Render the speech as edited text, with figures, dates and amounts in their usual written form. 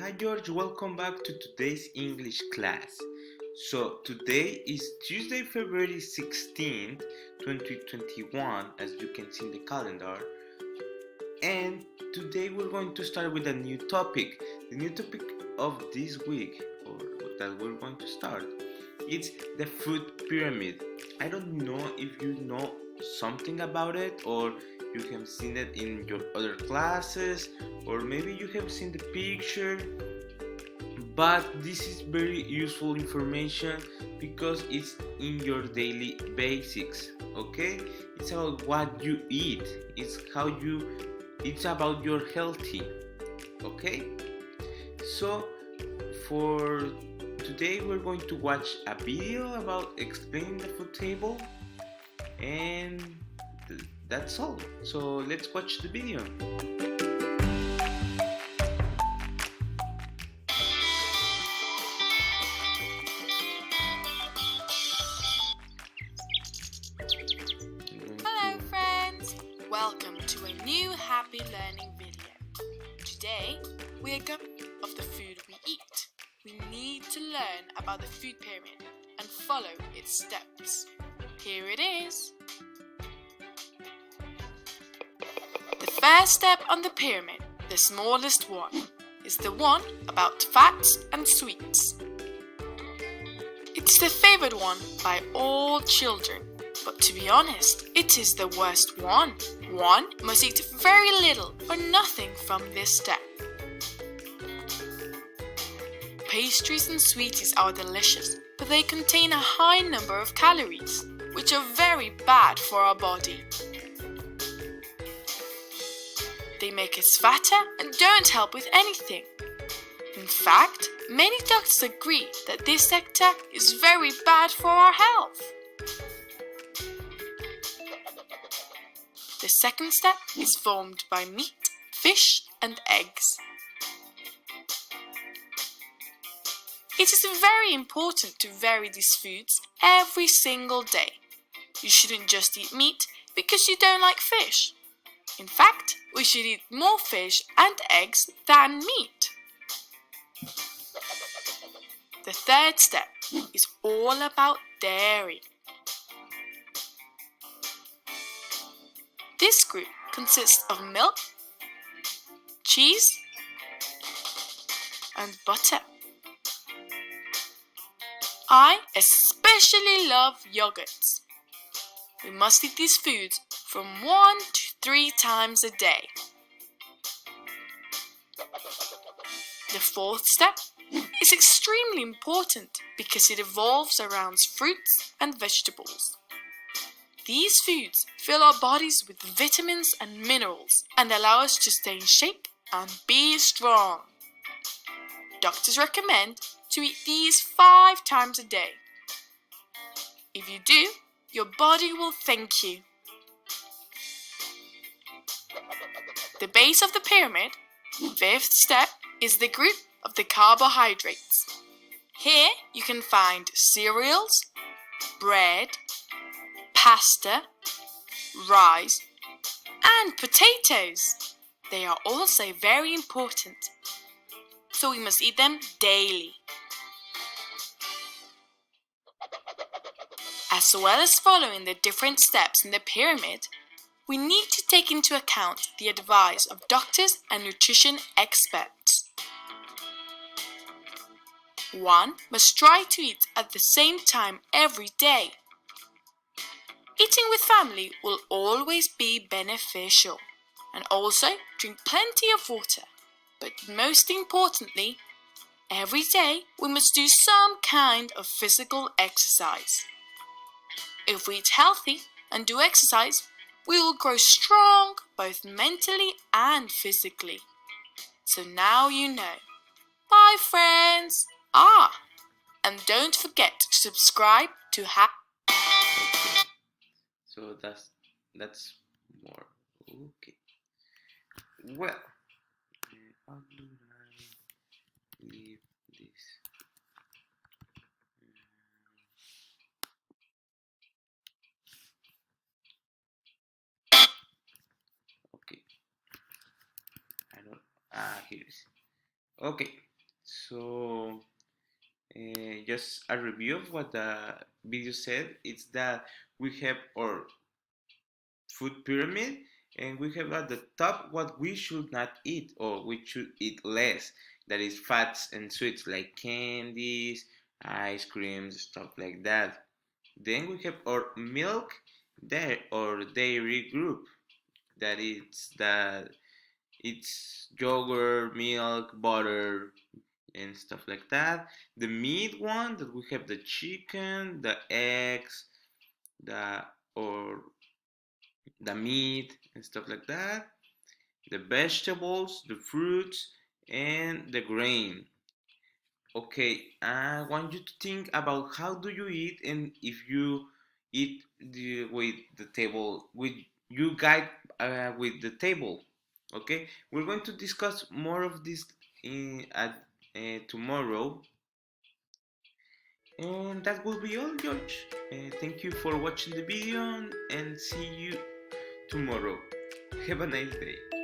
Hi George, welcome back to today's English class. So today is Tuesday, February 16th, 2021, as you can see in the calendar. And today we're going to start with a new topic. The new topic of this week, or that we're going to start, it's the food pyramid. I don't know if you know something about it, or you have seen it in your other classes, or maybe you have seen the picture, but this is very useful information because it's in your daily basics. Okay, it's about what you eat, it's about your healthy. Okay, so for today we're going to watch a video about explaining the food table, and that's all. So let's watch the video. Hello friends! Welcome to a new happy learning video. Today we are going of the food we eat. We need to learn about the food pyramid and follow its steps. Here it is. The first step on the pyramid, the smallest one, is the one about fats and sweets. It's the favorite one by all children. But to be honest, it is the worst one. One must eat very little or nothing from this step. Pastries and sweeties are delicious, but they contain a high number of calories, which are very bad for our body. They make us fatter and don't help with anything. In fact, many doctors agree that this sector is very bad for our health. The second step is formed by meat, fish and eggs. It is very important to vary these foods every single day. You shouldn't just eat meat because you don't like fish. In fact, we should eat more fish and eggs than meat. The third step is all about dairy. This group consists of milk, cheese, and butter. I especially love yogurts. We must eat these foods from 1 to 3 times a day. The fourth step is extremely important because it revolves around fruits and vegetables. These foods fill our bodies with vitamins and minerals and allow us to stay in shape and be strong. Doctors recommend to eat these 5 times a day. If you do, your body will thank you. The base of the pyramid, fifth step, is the group of the carbohydrates. Here you can find cereals, bread, pasta, rice, and potatoes. They are also very important, so we must eat them daily. As well as following the different steps in the pyramid, we need to take into account the advice of doctors and nutrition experts. One must try to eat at the same time every day. Eating with family will always be beneficial, and also drink plenty of water. But most importantly, every day we must do some kind of physical exercise. If we eat healthy and do exercise, we will grow strong both mentally and physically. So now you know. Bye friends! And don't forget to subscribe to So that's more. Okay. Well, how do I leave this? Okay. I don't. Here it is. Okay. So just a review of what the video said. It's that we have our food pyramid, and we have at the top what we should not eat or we should eat less. That is fats and sweets like candies, ice creams, stuff like that. Then we have our milk there or dairy group. That is that it's yogurt, milk, butter, and stuff like that. The meat one that we have the chicken, the eggs, the or the meat and stuff like that. The vegetables, the fruits, and the grain. Okay, I want you to think about how do you eat and if you eat with the table, with you guide with the table. Okay, we're going to discuss more of this at tomorrow, and that will be all, George. Thank you for watching the video and see you tomorrow. Have a nice day.